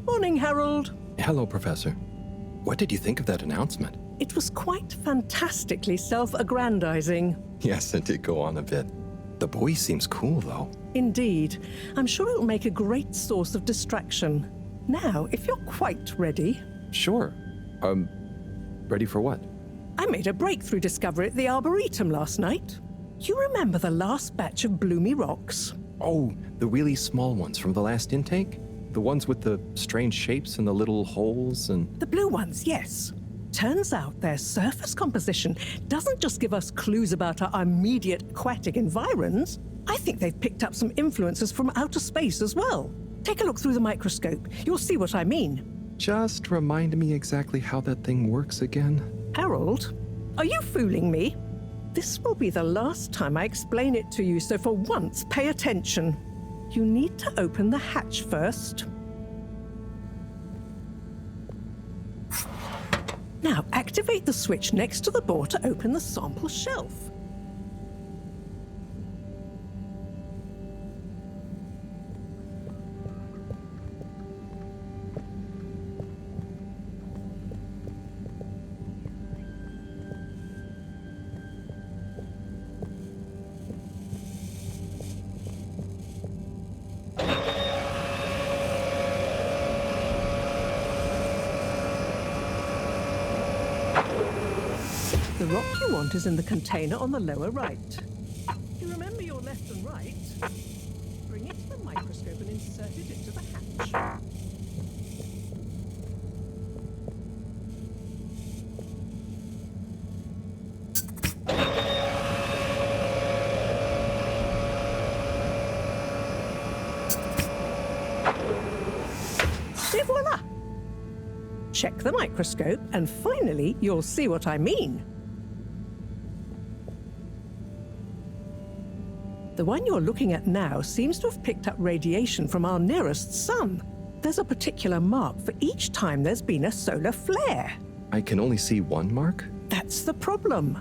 Morning, Harold. Hello, Professor. What did you think of that announcement? It was quite fantastically self-aggrandizing. Yes, it did go on a bit. The buoy seems cool, though. Indeed. I'm sure it'll make a great source of distraction. Now, if you're quite ready... Sure. Ready for what? I made a breakthrough discovery at the Arboretum last night. You remember the last batch of bloomy rocks? Oh, the really small ones from the last intake? The ones with the strange shapes and the little holes and... The blue ones, yes. Turns out their surface composition doesn't just give us clues about our immediate aquatic environs. I think they've picked up some influences from outer space as well. Take a look through the microscope. You'll see what I mean. Just remind me exactly how that thing works again. Harold, are you fooling me? This will be the last time I explain it to you, so for once, pay attention. You need to open the hatch first. Now, activate the switch next to the bore to open the sample shelf. The rock you want is in the container on the lower right. You remember your left and right? Bring it to the microscope and insert it into the hatch. Et voila! Check the microscope, and finally, you'll see what I mean. The one you're looking at now seems to have picked up radiation from our nearest sun. There's a particular mark for each time there's been a solar flare. I can only see one mark? That's the problem.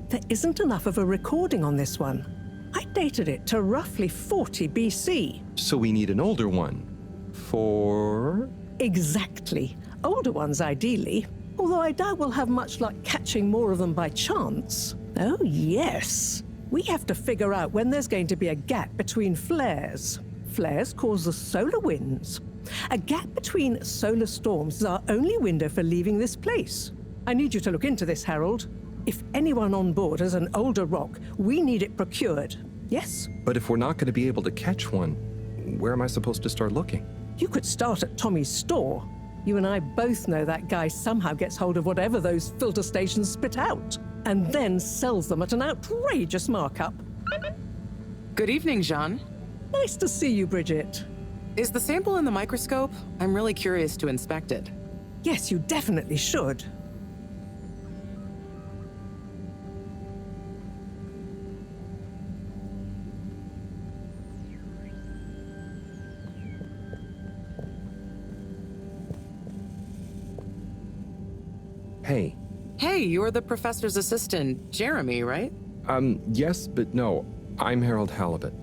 There isn't enough of a recording on this one. I dated it to roughly 40 BC. So we need an older one. For... Exactly. Older ones, ideally. Although I doubt we'll have much luck catching more of them by chance. Oh, yes. We have to figure out when there's going to be a gap between flares. Flares cause the solar winds. A gap between solar storms is our only window for leaving this place. I need you to look into this, Harold. If anyone on board has an older rock, we need it procured. Yes? But if we're not going to be able to catch one, where am I supposed to start looking? You could start at Tommy's store. You and I both know that guy somehow gets hold of whatever those filter stations spit out, and then sells them at an outrageous markup. Good evening, Jean. Nice to see you, Bridget. Is the sample in the microscope? I'm really curious to inspect it. Yes, you definitely should. Hey. Hey, you're the professor's assistant, Jeremy, right? Yes, but no. I'm Harold Halibut.